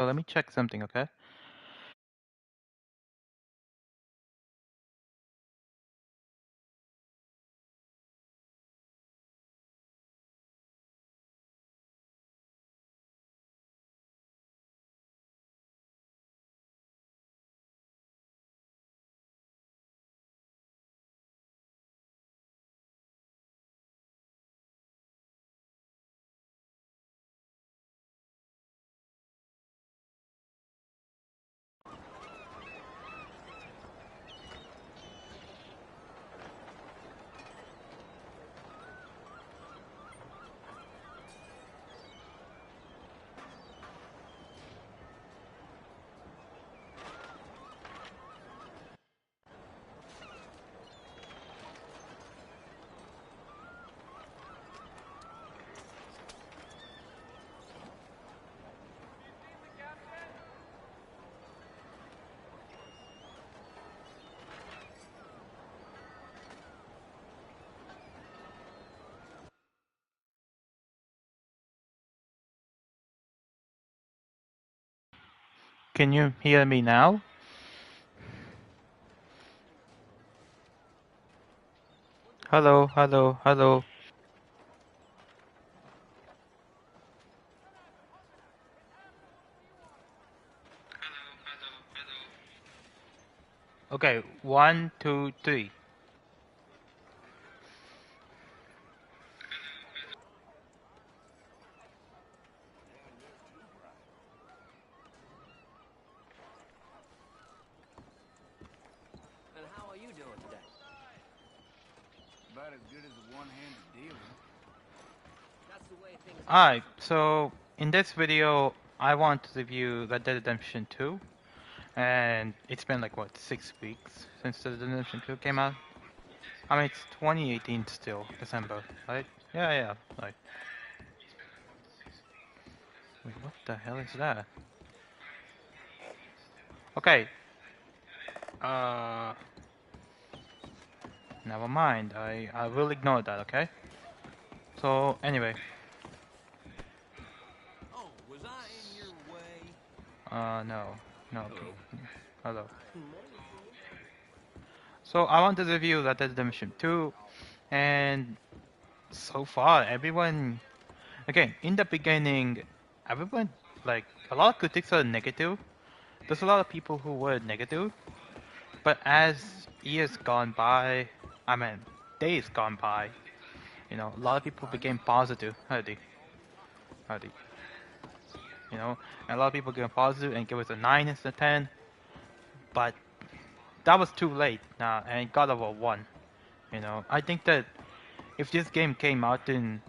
So let me check something, okay? Can you hear me now? Hello, hello, hello. Okay, one, two, three. And how are you doing today? About as good as a one-handed dealer. That's the way things are. Alright, so in this video, I want to review Red Dead Redemption 2. And it's been like, what, 6 weeks since Red Dead Redemption 2 came out? I mean, it's 2018 still, December, right? Yeah, yeah, right. Wait, what the hell is that? Okay, uh... never mind, I will ignore that, okay? So, anyway, Oh, was I in your way? no, no, okay. Hello? Hello. Morning to you. So, I want to review Red Dead Redemption 2, and so far, everyone... Again, in the beginning, everyone, like, a lot of critics are negative. There's a lot of people who were negative, but as years gone by, I mean, days gone by, a lot of people became positive. Howdy, and a lot of people became positive and give us a 9 instead of 10, but that was too late now, and God of War 1, I think that if this game came out in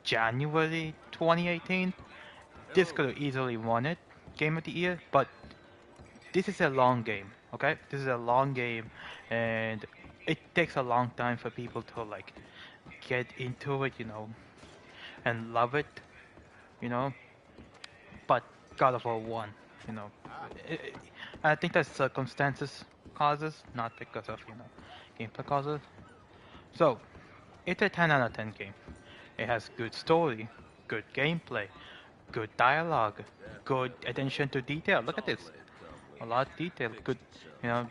January 2018, this Hello. could have easily won it, Game of the Year, but this is a long game, okay? This is a long game, and it takes a long time for people to like get into it, and love it, you know. But God of War 1, you know, I think that circumstances causes, not because of gameplay causes. So it's a 10 out of 10 game. It has good story, good gameplay, good dialogue, good attention to detail. Look at this, a lot of detail, good, you know.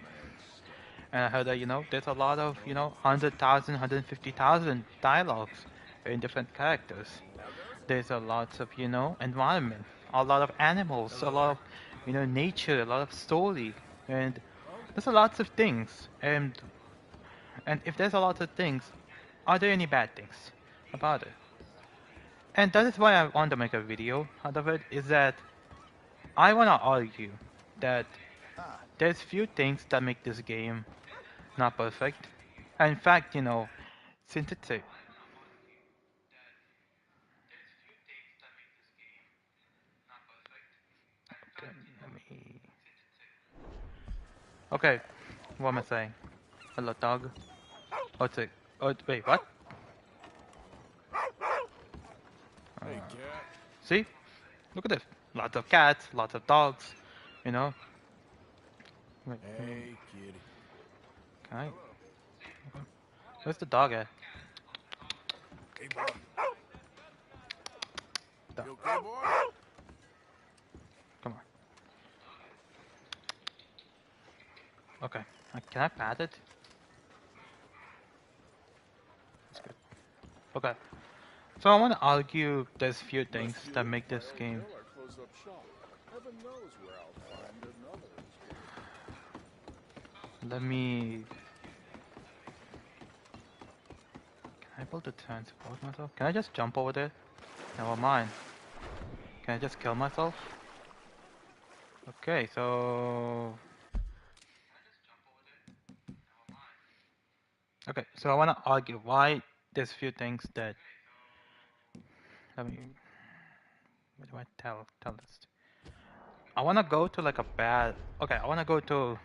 And I heard that, there's a lot of, 100,000, 150,000 dialogues in different characters. There's a lot of, environment, a lot of animals, a lot of, nature, a lot of story. And there's a lots of things. And if there's a lot of things, are there any bad things about it? And that is why I want to make a video out of it, is that I want to argue that there's few things that make this game not perfect. And in fact, since it's a okay, let me okay, what am I saying? Hello, dog. Oh, it's a oh, wait, what? Uh, Hey, cat. see, look at this. Lots of cats, lots of dogs. You know. Wait, Hey, kitty. okay. Where's the dog at? Hey, boy. Dog. You okay, boy? Okay. Can I pat it? That's good. Okay. So I want to argue there's few things Unless you, that make this Violet game. Hill, are closed up shop. Heaven knows where I'll find another as good. Let me. Can I able to transport myself? Can I just jump over there? Never mind. Can I just kill myself? Okay, so. Okay, so I want to argue why there's few things that. Let me. What do I tell this? I want to go to like a bad. Okay, I want to go to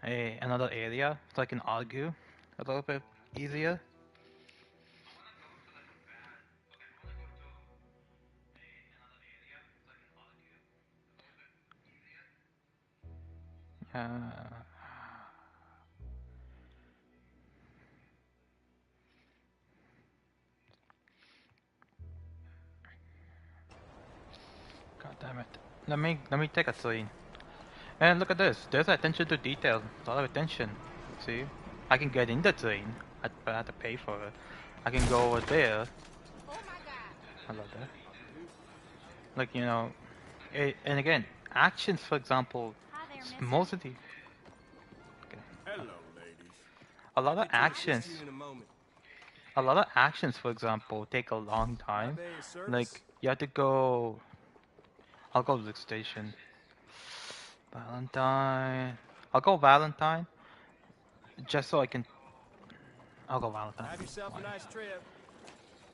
another area so I can argue a little bit easier. Uh, God damn it. Let me take a scene. And look at this. There's attention to detail. A lot of attention. See? I can get in the train. But I have to pay for it. I can go over there. Oh my god. Hello there. Like, and again, actions, for example, Hi there, most mister. of the. Okay. Hello, ladies. A lot of Get to assist actions. you in a moment. A lot of actions, for example, take a long My time. bay of service. Like, you have to go. I'll go to the station. Valentine. I'll go Valentine. Just so I can. I'll go Valentine. Have yourself Why? a nice trip.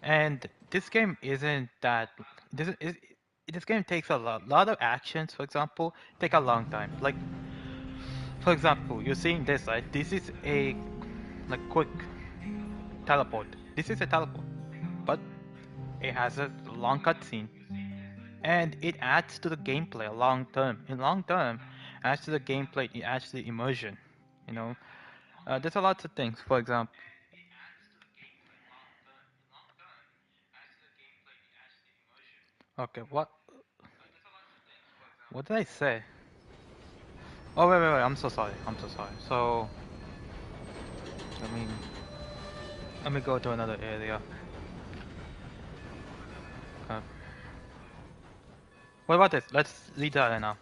And this game isn't that. This game takes a lot of actions. For example, take a long time. Like, for example, you're seeing this, right? This is a like quick teleport. This is a teleport, but it has a long cutscene, and it adds to the gameplay long term. In long term, adds to the gameplay. It adds to the immersion. You know, there's a lot of things. For example. Okay, what did I say? Oh wait, I'm so sorry. I'm so sorry. So let me let me go to another area. Uh, what about this? Let's lead that now.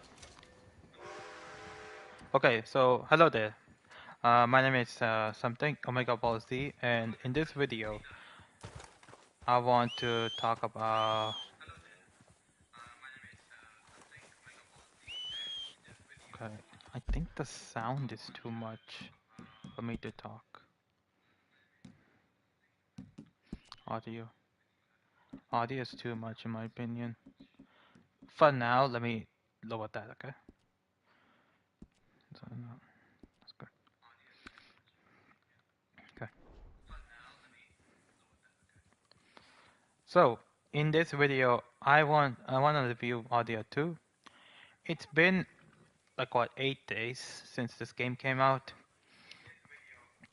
Okay, so hello there. My name is something Omega Ball Z, and in this video, I want to talk about. Okay, I think the sound is too much for me to talk. Audio, audio is too much in my opinion. For now, let me lower that. Okay. So, no, that's good. Okay. So in this video, I want to review Audio 2. It's been like what 8 days since this game came out.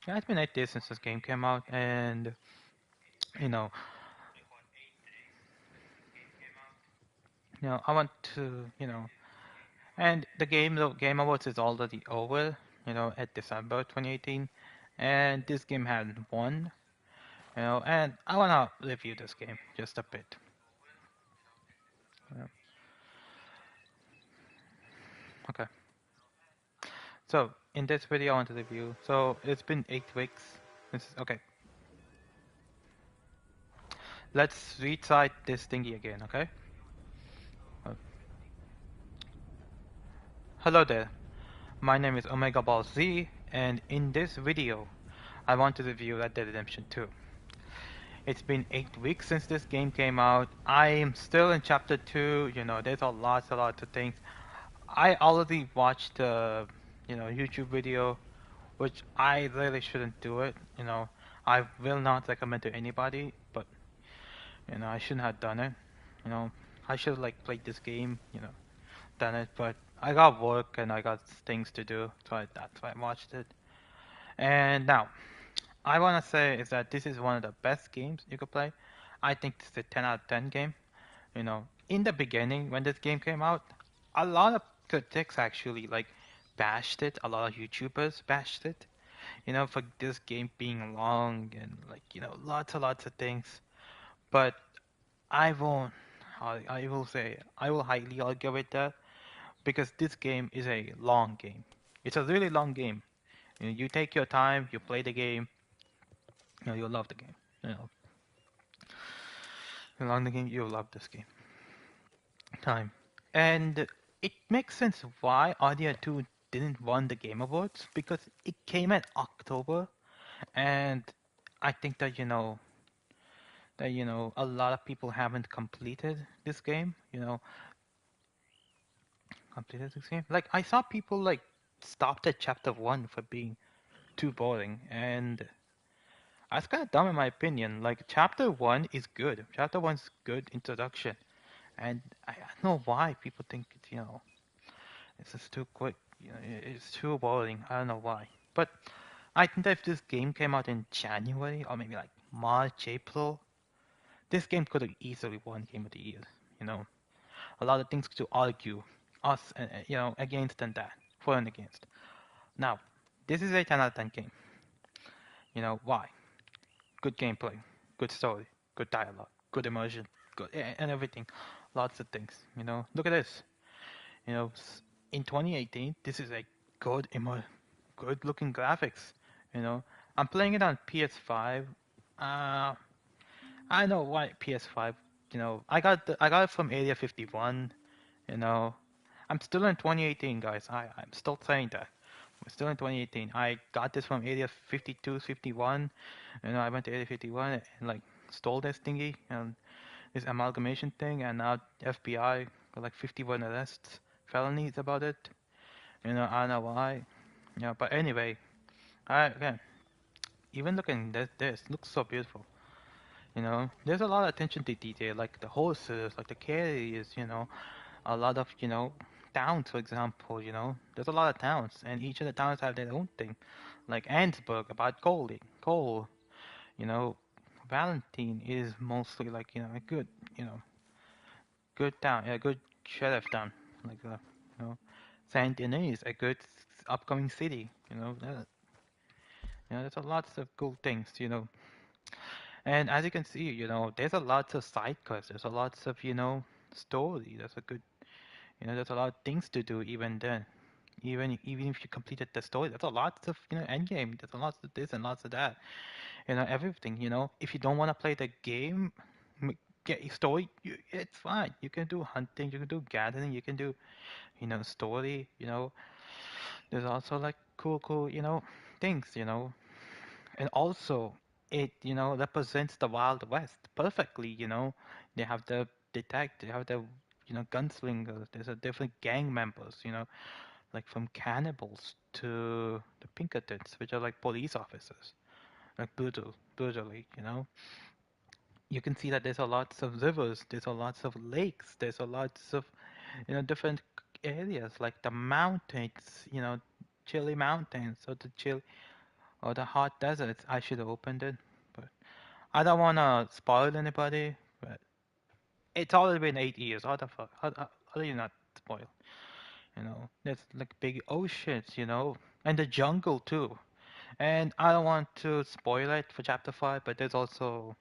Yeah, it's been 8 days since this game came out, and you know, I want to, and the Game Awards is already over, at December 2018, and this game had won, and I wanna review this game just a bit. Yeah. Okay. So in this video, I want to review. So it's been 8 weeks. Okay. Let's retry this thingy again, okay? Uh, Hello there. My name is Omega Ball Z, and in this video, I want to review Red Dead Redemption 2. It's been 8 weeks since this game came out. I am still in chapter 2. There's a lot of things. I already watched the, YouTube video, which I really shouldn't do it. I will not recommend to anybody, but I shouldn't have done it. I should have like played this game, done it, but I got work and I got things to do, so that's why I watched it. And now, I want to say is that this is one of the best games you could play. I think this is a 10 out of 10 game. In the beginning when this game came out, a lot of critics actually like bashed it. A lot of YouTubers bashed it. For this game being long and like lots of things. But I won't. I will say I will highly argue with that because this game is a long game. It's a really long game. You take your time, you play the game, you'll love the game. You know, you love the game, you'll love this game. Time. And it makes sense why Audio 2 didn't win the Game Awards because it came in October, and I think that a lot of people haven't completed this game. Completed this game. Like I saw people like stopped at chapter one for being too boring, and that's kind of dumb in my opinion. Like chapter one is good. Chapter one's good introduction, and I don't know why people think it's just too quick. It's too boring. I don't know why. But I think that if this game came out in January or maybe like March, April, this game could have easily won Game of the Year. You know, a lot of things to argue us, against and that, for and against. Now, this is a 10 out of 10 game. Why? Good gameplay, good story, good dialogue, good immersion, good and everything. Lots of things. Look at this. In 2018, this is a good looking graphics. I'm playing it on PS5. Uh, I know why PS5. I got it from Area 51. You know, I'm still in 2018, guys. I'm still saying that. We're still in 2018. I got this from Area 52, 51. I went to Area 51 and like stole this thingy and this amalgamation thing, and now FBI got like 51 arrests, felonies about it. I don't know why. But anyway, again, even looking at this looks so beautiful. There's a lot of attention to detail, like the horses, like the carriers. A lot of towns, for example. There's a lot of towns, and each of the towns have their own thing. Like Andsburg about coal. You know, Valentine is mostly like a good good town, a good sheriff town. Like Saint Denis, a good upcoming city. There's a lots of cool things. And as you can see, there's a lots of side quests. There's a lots of story. There's a good there's a lot of things to do even then. Even if you completed the story, there's a lots of end game. There's a lots of this and lots of that. Everything. If you don't want to play the game, get your story. It's fine. You can do hunting. You can do gathering. You can do story. There's also like cool things. And also it represents the Wild West perfectly. They have the detect. They have the gunslingers. There's a different gang members. Like from cannibals to the Pinkertons, which are like police officers, like brutally, You can see that there's a lots of rivers, there's a lots of lakes, there's a lots of, different areas, like the mountains, chilly mountains, or the hot deserts. I should have opened it, but I don't want to spoil anybody, but it's already been 8 years. How the fuck? How do you not spoil? There's like big oceans, and the jungle too. And I don't want to spoil it for chapter 5, but there's also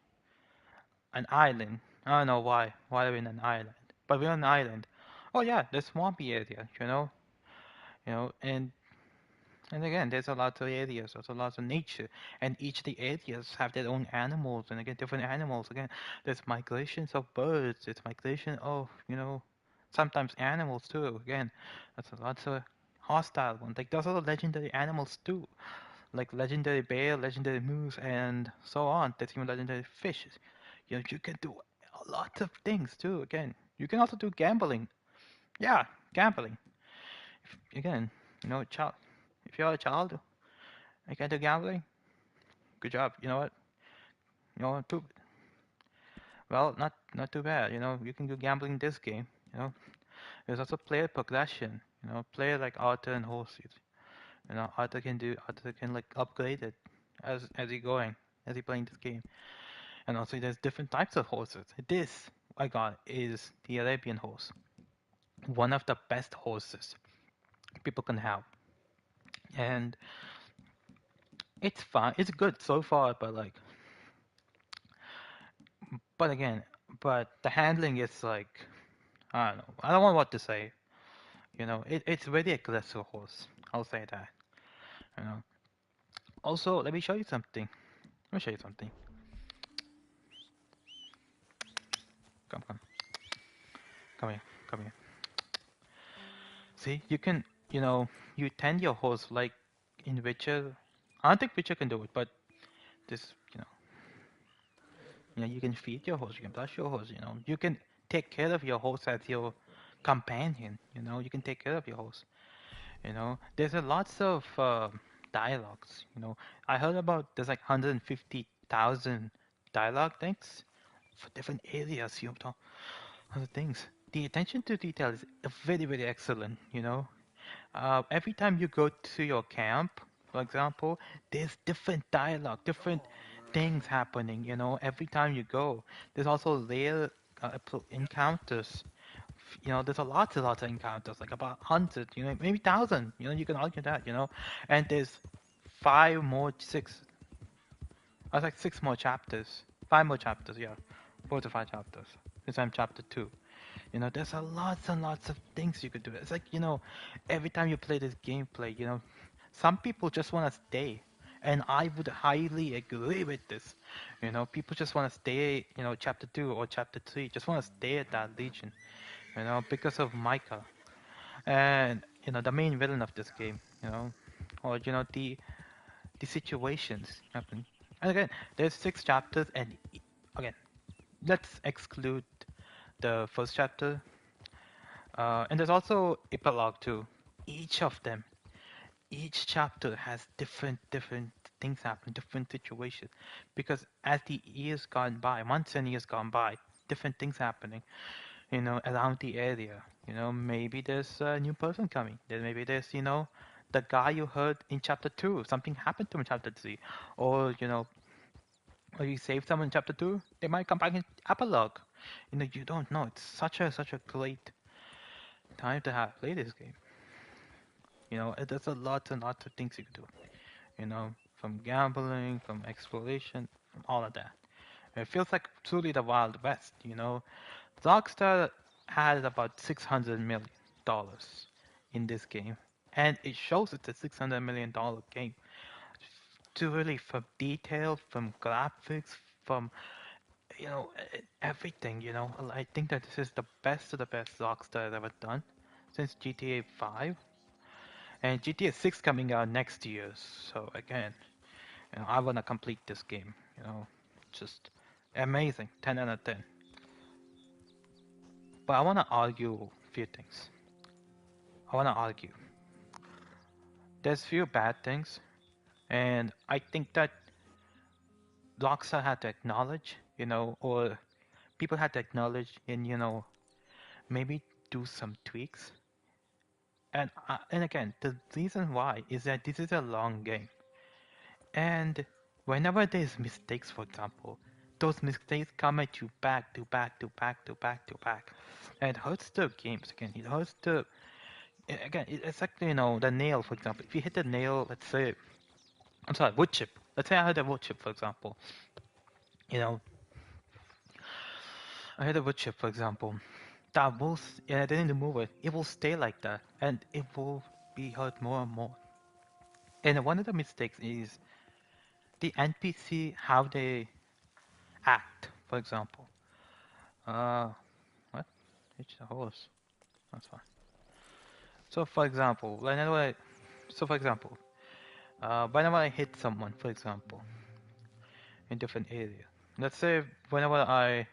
an island. I don't know why we're in an island, but we're on an island. Oh yeah, the swampy area, and again, there's a lot of areas, there's a lot of nature, and each of the areas have their own animals, and again, different animals. Again, there's migrations of birds, there's migration of, sometimes animals too. Again, that's a lot of hostile ones. Like those are the legendary animals too, like legendary bear, legendary moose, and so on. There's even legendary fishes. You can do a lot of things too. Again, you can also do gambling. Yeah, gambling. Again, child. If you're a child, you can do gambling. Good job. You know what? Too well, not too bad. You can do gambling in this game. There's also player progression. Player like Arthur and horses. Arthur can like upgrade it as he going, as he playing this game. And also there's different types of horses. This I got is the Arabian horse. One of the best horses people can have. and it's fine. It's good so far, but like, but again, but the handling is like, I don't know. I don't know what to say. It's very aggressive horse. I'll say that. You know. Also, let me show you something. Let me show you something. Come, come, come here, come here. See, you can, you tend your horse like in Witcher. I don't think Witcher can do it, but this, you can feed your horse, you can brush your horse, you can take care of your horse as your companion, you can take care of your horse, There's a lots of dialogues, I heard about there's like 150,000 dialogue things for different areas, other things. The attention to detail is very, very excellent, Every time you go to your camp, for example, there's different dialogue, different things happening, every time you go. There's also rare encounters. There's a lots of encounters, like about 100, maybe 1,000, you can argue that, And there's five more, six, I was like six more chapters. Five more chapters, yeah. 4 to 5 chapters. Since I'm chapter 2. There's a lots and lots of things you could do. It's like, every time you play this gameplay, some people just want to stay. And I would highly agree with this. People just want to stay, chapter 2 or chapter 3, just want to stay at that legion, because of Micah. And, the main villain of this game, or, the situations happen. And again, there's 6 chapters, and again, let's exclude the first chapter. And there's also epilogue too. Each of them, each chapter has different things happen, different situations. Because as the years gone by, months and years gone by, different things happening, around the area. Maybe there's a new person coming. Then maybe there's, the guy you heard in chapter 2, something happened to him in chapter 3. Or, or you save someone in chapter 2, they might come back in epilogue. You don't know. It's such a great time to have played this game. There's a lot and lots of things you can do. From gambling, from exploration, from all of that. It feels like truly the Wild West. Rockstar has about $600 million in this game, and it shows it's a $600 million game. To really, from detail, from graphics, from everything. I think that this is the best of the best Rockstar has ever done since GTA 5. And GTA 6 coming out next year. So again, I wanna complete this game. Just amazing, 10 out of 10. But I wanna argue a few things. I wanna argue. There's few bad things, and I think that Rockstar had to acknowledge, or people had to acknowledge and maybe do some tweaks. And again, the reason why is that this is a long game. And whenever there's mistakes, for example, those mistakes come at you back to back to back to back to back. And it hurts the games again. It hurts the again. It's like the nail, for example. If you hit the nail, let's say, I'm sorry, wood chip. Let's say I had a wood chip, for example. You know, I had a wood chip, for example. That will, and I didn't remove it. It will stay like that, and it will be hurt more and more. And one of the mistakes is the NPC how they act, for example. Uh, what? It's a horse. That's fine. So, for example, whenever I hit someone, for example, in different area, let's say whenever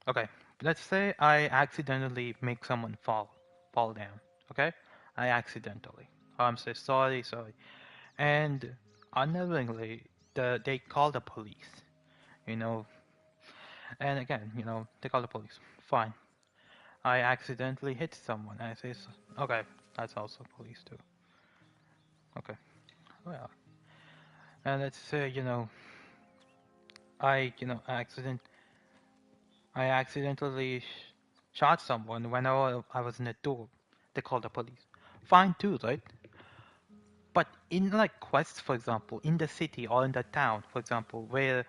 okay, let's say I accidentally make someone fall down, okay? I accidentally. I'm so sorry, and unknowingly, they call the police, you know, and again, they call the police. Fine. I accidentally hit someone. I say, okay, that's also police too. Okay, well, and let's say, I accidentally shot someone when I was in a door. They called the police. Fine too, right? But in like quests, for example, in the city or in the town, for example, where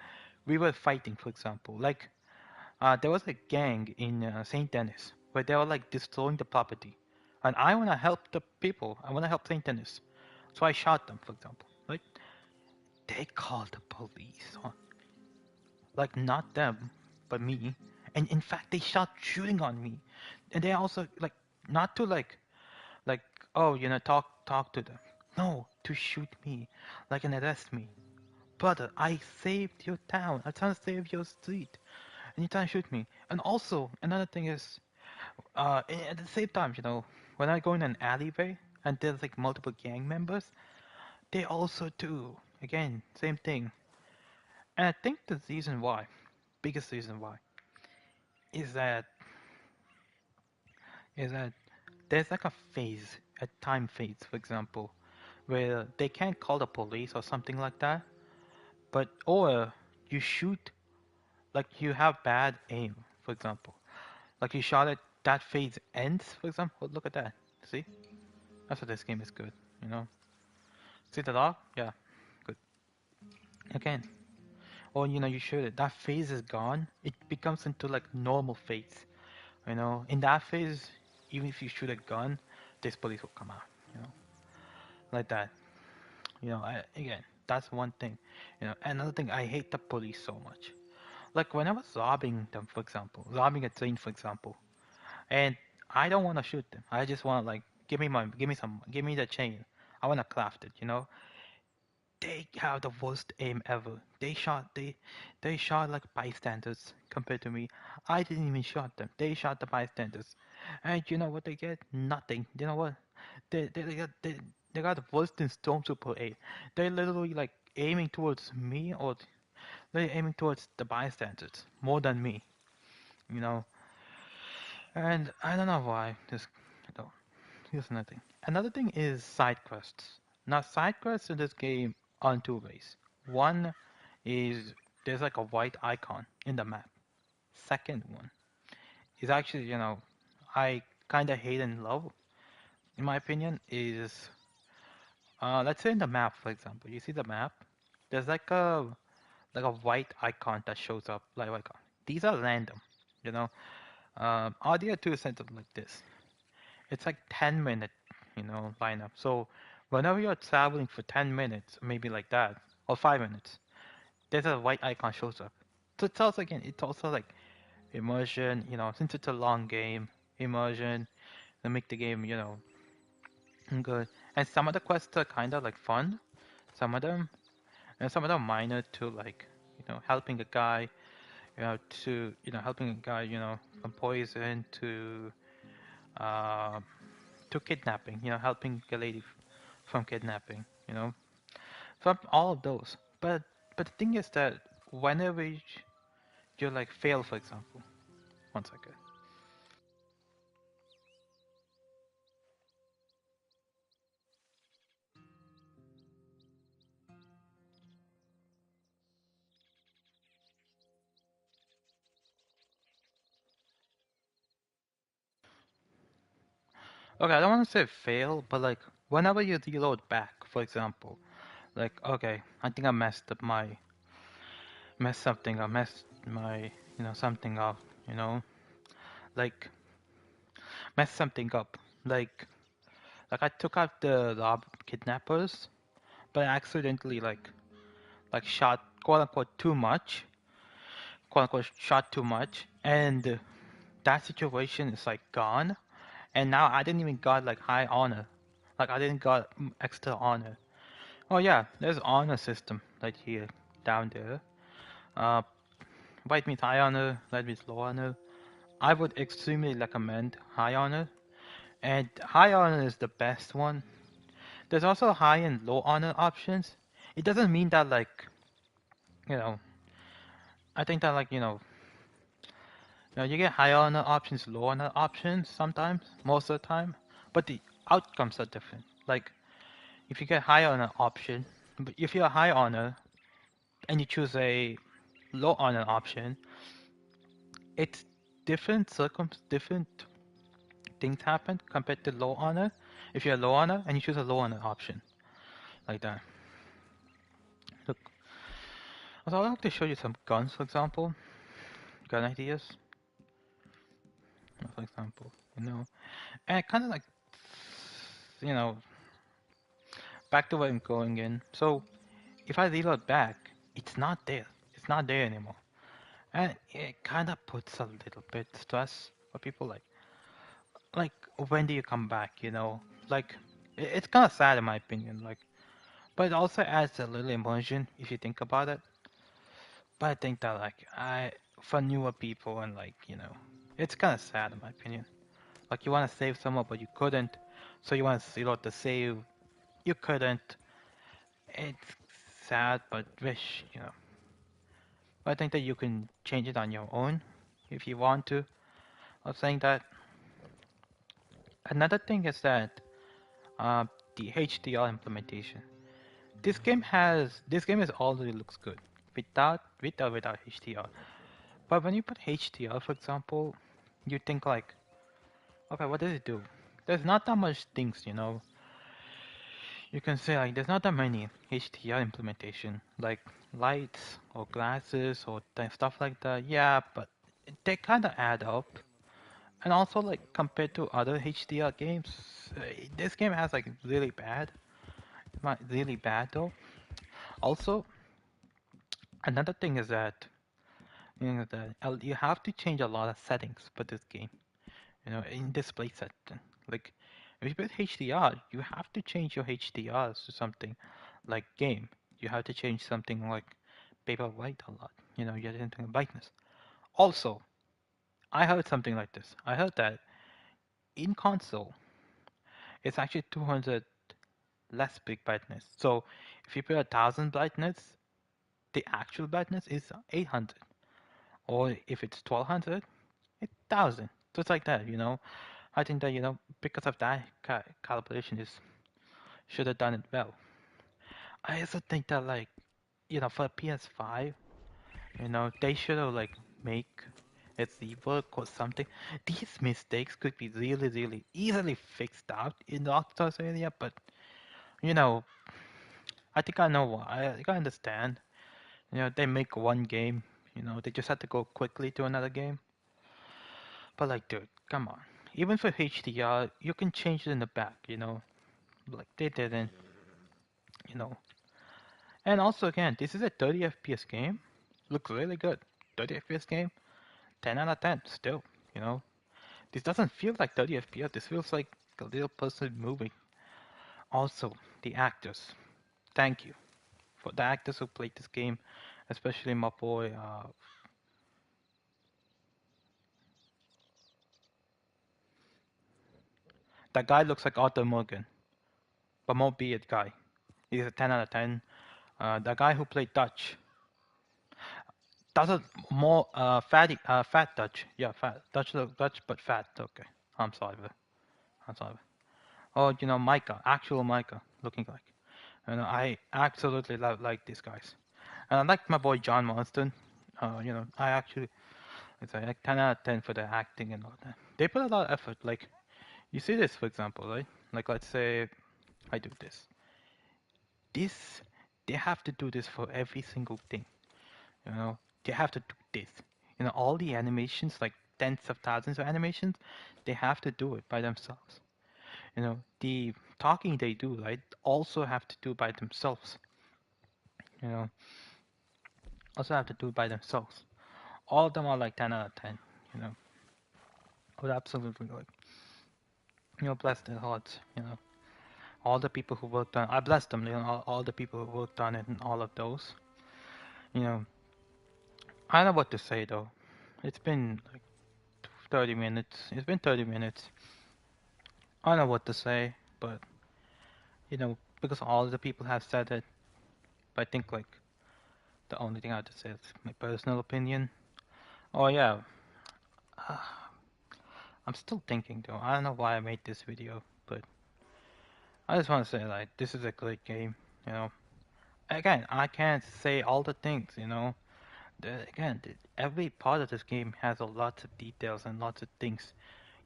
we were fighting, for example, like there was a gang in Saint Denis where they were like destroying the property, and I want to help the people. I want to help Saint Denis, so I shot them, for example. Right? They called the police on, like not them, but me. And in fact, they start shooting on me, and they also like not to like oh talk to them. No, to shoot me, like and arrest me. Brother, I saved your town. I trying to save your street, and you trying to shoot me. And also another thing is, at the same time, when I go in an alleyway and there's like multiple gang members, they also do. Again, same thing. And I think the reason why, biggest reason why, is that is that there's like a phase, a time phase, for example, where they can't call the police or something like that, but or you shoot like you have bad aim, for example. Like you shot it, that phase ends, for example. Look at that. See? That's what this game is good, you know? See the dog? Yeah, good. Again. Or you shoot it. That phase is gone. It becomes into like normal phase. In that phase, even if you shoot a gun, this police will come out, like that. Again, that's one thing. Another thing, I hate the police so much. Like when I was robbing them, for example, robbing a train, for example, and I don't want to shoot them. I just want to like give me the chain. I want to craft it. They have the worst aim ever. They shot like bystanders compared to me. I didn't even shot them. They shot the bystanders, and you know what they get? Nothing. You know what? They got worse than Stormtrooper aim. They're literally like aiming towards me, or they're aiming towards the bystanders more than me. You know, and I don't know why. Just no. Here's another thing. Another thing is side quests. Now, side quests in this game are in two ways. One is there's like a white icon in the map. Second one is actually, I kind of hate and love, in my opinion, is let's say in the map, for example, you see the map. There's like a white icon that shows up, like icon. These are random, you know. Audio 2 is set up like this. It's like 10-minute, lineup. So whenever you're traveling for 10 minutes, maybe like that, or 5 minutes, there's a white icon shows up. So it's also like immersion, since it's a long game, immersion, to make the game, good. And some of the quests are kind of like fun, some of them, and some of them minor to like, helping a guy, helping a guy, from poison uh, to kidnapping, helping a lady from kidnapping, from all of those. But the thing is that whenever you like fail, for example, one second. Okay, I don't want to say fail, but like whenever you reload back, for example, like okay, I think I messed something up, messed my something up, like messed something up, like I took out the rob kidnappers, but I accidentally like shot quote unquote too much, quote unquote shot too much, and that situation is like gone, and now I didn't even got like high honor, like I didn't got extra honor. Oh yeah, there's honor system right here down there. Uh, white means high honor, red means low honor. I would extremely recommend high honor, and high honor is the best one. There's also high and low honor options. It doesn't mean that like you know. I think that like you get high honor options, low honor options sometimes, most of the time, but the outcomes are different. Like if you get high honor option, but if you're high honor and you choose a low honor option, it's different things happen compared to low honor. If you're low honor and you choose a low honor option, like that. Look, so I'd like to show you some guns, for example, gun ideas, for example, and kind of like, you know, back to where I'm going in. So if I reload back, it's not there. It's not there anymore, and it kind of puts a little bit stress for people. Like when do you come back? Like it's kind of sad in my opinion. Like, but it also adds a little immersion if you think about it. But I think that like for newer people and like it's kind of sad in my opinion. Like you want to save someone but you couldn't, so you want to reload the save, you couldn't. It's sad, but wish. But I think that you can change it on your own if you want to. I'm saying that. Another thing is that uh, the HDR implementation. This game is already looks good without HDR. But when you put HDR, for example, you think like, okay, what does it do? There's not that much things. You can say like there's not that many HDR implementation like lights or glasses or stuff like that. Yeah, but they kind of add up. And also like compared to other HDR games, this game has like really bad though. Also, another thing is that you have to change a lot of settings for this game. In display setting. Like if you put HDR, you have to change your HDRs to something like game. You have to change something like paper white a lot. You have to change brightness. Also, I heard something like this. I heard that in console, it's actually 200 less big brightness. So if you put 1,000 brightness, the actual brightness is 800. Or if it's 1,200, it's 1,000. So it's like that. I think that because of that calibration is should have done it well. I also think that for PS5, they should have like make it rework or something. These mistakes could be really, really easily fixed out in the Rockstar's area, but you know, I think I know why. I think I understand. They make one game. They just have to go quickly to another game. But like, dude, come on. Even for HDR, you can change it in the back. Like they didn't. You know. And also, again, this is a 30 FPS game. Looks really good. 30 FPS game, 10 out of 10 still. You know, this doesn't feel like 30 FPS. This feels like a real person moving. Also, the actors. Thank you for the actors who played this game, especially my boy. That guy looks like Arthur Morgan, but more beard guy. He's a 10 out of 10. The guy who played Dutch. That's a more fat Dutch. Yeah, fat Dutch, Dutch, but fat. Okay, I'm sorry. I'm sorry. Oh, Micah, actual Micah, looking like. I absolutely like these guys, and I like my boy John Marston. I actually, it's like 10 out of 10 for the acting and all that. They put a lot of effort. Like, you see this, for example, right? Like, let's say I do this. This, they have to do this for every single thing. They have to do this. All the animations, like tens of thousands of animations, they have to do it by themselves. The talking they do, right, also have to do by themselves. You know, also have to do by themselves. All of them are like 10 out of 10. You know, I would absolutely like, bless their hearts. All the people who worked on, I bless them. All the people who worked on it and all of those. You know, I don't know what to say though. It's been like 30 minutes. It's been 30 minutes. I don't know what to say, but because all the people have said it, but I think like the only thing I have to say is my personal opinion. Oh yeah, uh, I'm still thinking though. I don't know why I made this video, but I just want to say like this is a great game. Again, I can't say all the things. Again, every part of this game has a lot of details and lots of things.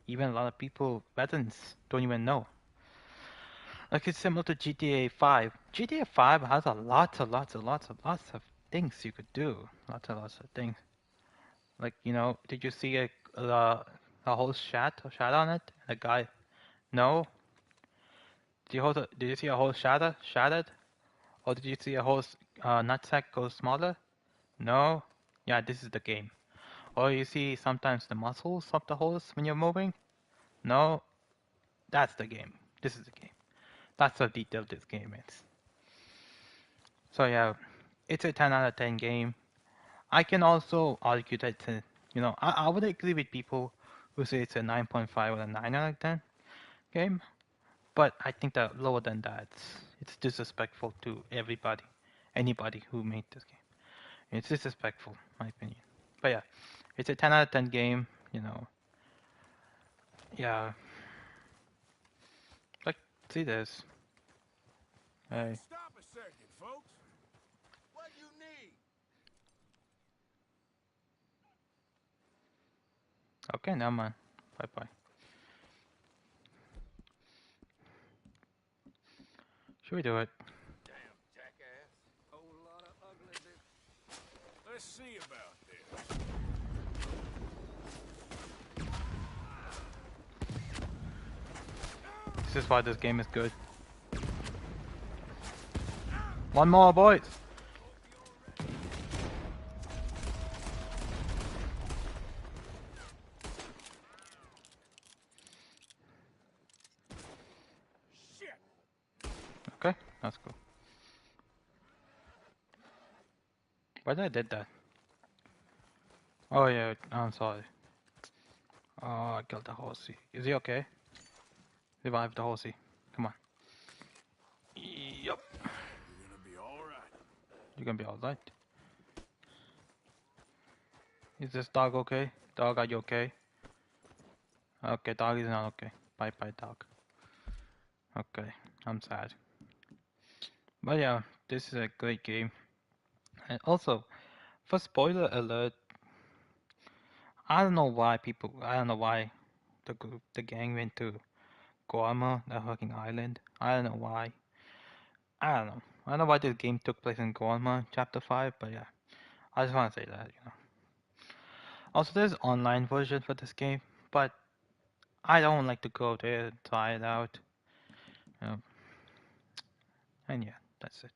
Even a lot of people, veterans, don't even know. Like it's similar to GTA 5. GTA 5 has a lots of things you could do. Lots of things. Like, did you see a whole chat on it? A guy, no? Did you see a whole shattered? Or did you see a whole nutsack go smaller? No? Yeah, this is the game. Or you see sometimes the muscles of the horse when you're moving? No? That's the game. This is the game. That's how detailed this game is. So yeah, it's a 10 out of 10 game. I can also argue that it's I would agree with people who say it's a 9.5 or a 9 out of 10 game, but I think that lower than that, it's disrespectful to anybody who made this game. It's disrespectful, my opinion. But yeah, it's a 10 out of 10 game, yeah, like, see this. Hey, Stop a second, folks. What you need? okay, never mind. Bye bye. Should we do it? Damn jackass. Whole lot of ugliness. Let's see about this. This is why this game is good. One more, boys! Shit. Okay, that's cool. Why did I did that? Oh yeah, I'm sorry. Oh, I killed the horsey. Is he okay? Revive the horsey. Come on. Yup. You're gonna be all right. You're gonna be alright. Is this dog okay? Dog, are you okay? Okay, dog is not okay. Bye bye, dog. Okay, I'm sad. But yeah, this is a great game. And also, for spoiler alert, I don't know why the gang went to Guarma, the fucking island. I don't know why. I don't know. I don't know why this game took place in Guarma, Chapter 5, but yeah. I just want to say that. Also, there's online version for this game, but I don't like to go there and try it out. You know. And yeah, that's it.